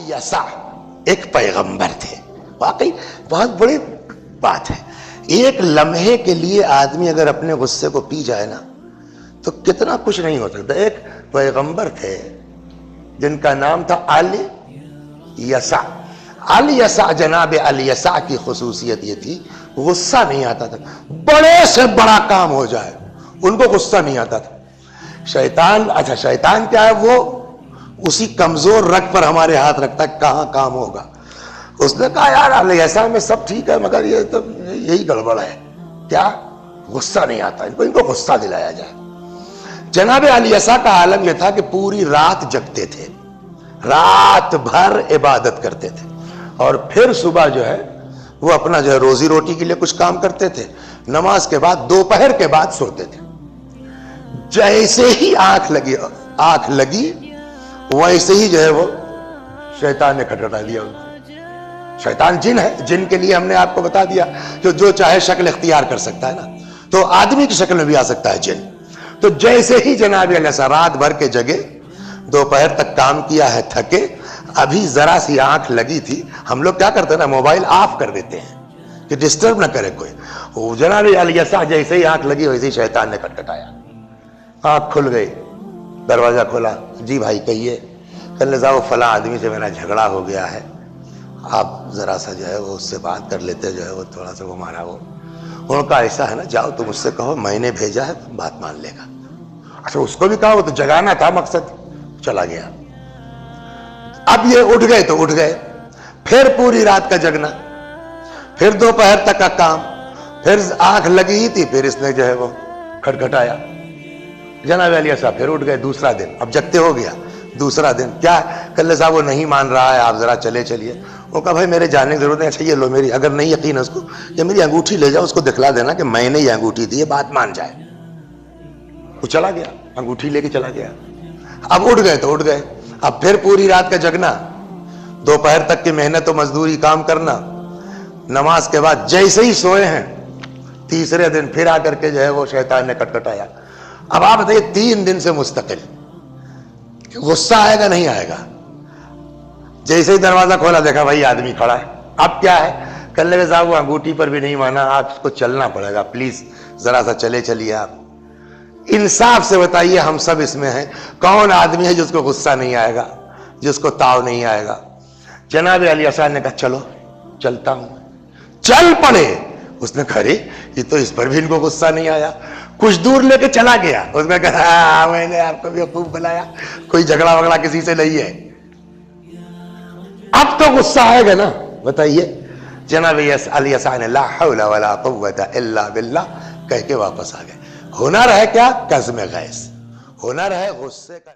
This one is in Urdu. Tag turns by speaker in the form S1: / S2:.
S1: یسع ایک پیغمبر تھے. واقعی بہت بڑی بات ہے. ایک لمحے کے لیے آدمی اگر اپنے غصے کو پی جائے نا تو کتنا کچھ نہیں ہو سکتا. ایک پیغمبر تھے جن کا نام تھا الیسع. الیسع، جناب الیسع کی خصوصیت یہ تھی غصہ نہیں آتا تھا. بڑے سے بڑا کام ہو جائے ان کو غصہ نہیں آتا تھا. شیطان کیا ہے؟ وہ اسی کمزور رگ پر ہمارے ہاتھ رکھتا ہے کہاں کام ہوگا. اس نے کہا یار الیسع میں سب ٹھیک ہے مگر یہ تو یہی گڑبڑ ہے. کیا؟ غصہ نہیں آتا ان کو غصہ دلایا جائے. جناب الیسع کا عالم یہ تھا کہ پوری رات جگتے تھے، رات بھر عبادت کرتے تھے، اور پھر صبح جو ہے وہ اپنا جو ہے روزی روٹی کے لیے کچھ کام کرتے تھے. نماز کے بعد دوپہر کے بعد سوتے تھے. جیسے ہی آنکھ لگی ویسے ہی جو ہے وہ شیطان نے کھٹکھٹا دیا. شیطان جن ہے، جن کے لیے ہم نے آپ کو بتا دیا کہ جو چاہے شکل اختیار کر سکتا ہے نا، تو آدمی کی شکل میں بھی آ سکتا ہے جن. تو جیسے ہی جناب الیسع رات بھر کے جگے، دوپہر تک کام کیا ہے، تھکے، ابھی ذرا سی آنکھ لگی تھی. ہم لوگ کیا کرتے ہیں نا، موبائل آف کر دیتے ہیں کہ ڈسٹرب نہ کرے کوئی. جناب الیسع جیسے ہی آنکھ لگی ویسے ہی شیطان نے کھٹکھٹایا. آنکھ کھل گئی، دروازہ کھولا. جی بھائی کہیے. کہنے لگا وہ فلاں آدمی سے میرا جھگڑا ہو گیا ہے، آپ ذرا سا جو ہے وہ اس سے بات کر لیتے، جو ہے وہ تھوڑا سا وہ مارا. وہ ان کا ایسا ہے نا، جاؤ تم اس سے کہو میں نے بھیجا ہے، بات مان لے گا. اچھا اس کو بھی کہا، وہ تو جگانا تھا مقصد. چلا گیا. اب یہ اٹھ گئے تو اٹھ گئے. پھر پوری رات کا جگنا، پھر دوپہر تک کا کام، پھر آنکھ لگی ہی تھی، پھر اس نے جو ہے وہ کھٹکھٹایا. جناب الیسع پھر اٹھ گئے. دوسرا دن اب جگتے ہو گیا. دوسرا دن کیا کل صاحب وہ نہیں مان رہا ہے، آپ ذرا چلیے. وہ کہا بھائی میرے جاننے کی ضرورت نہیں. اچھا یہ لو میری، اگر نہیں یقین ہے اس کو، یہ میری انگوٹھی لے جاؤ، اس کو دکھلا دینا کہ میں نے یہ انگوٹھی دی ہے، بات مان جائے. وہ چلا گیا، انگوٹھی لے کے چلا گیا. اب اٹھ گئے تو اٹھ گئے. اب پھر پوری رات کا جگنا، دوپہر تک کی محنت و مزدوری، کام کرنا. نماز کے بعد جیسے ہی سوئے ہیں، تیسرے دن پھر آ کر کے جو ہے وہ شیطان نے کھٹکھٹایا. اب آپ بتائیے 3 دن سے مستقل غصہ آئے گا نہیں آئے گا؟ جیسے ہی دروازہ کھولا دیکھا بھائی آدمی کھڑا ہے. اب کیا ہے؟ کہنے لگے صاحب وہ انگوٹھی پر بھی نہیں مانا، آپ کو چلنا پڑے گا، پلیز ذرا سا چلیے آپ. انصاف سے بتائیے ہم سب اس میں ہیں، کون آدمی ہے جس کو غصہ نہیں آئے گا، جس کو تاؤ نہیں آئے گا؟ جناب الیسع نے کہا چلو چلتا ہوں. چل پڑے. اس نے کہا یہ تو اس پر بھی ان کو غصہ نہیں آیا. کچھ دور لے کے چلا گیا. اس نے کہا میں نے آپ کو بھی خوب بلایا، کوئی جھگڑا وگڑا کسی سے نہیں ہے. اب تو غصہ آئے گا نا، بتائیے. جناب الیسع نے لا حول ولا قوت الا باللہ کہہ کے واپس آ گئے. ہنر ہے کیا؟ کظم غیظ. ہنر ہے غصے کا.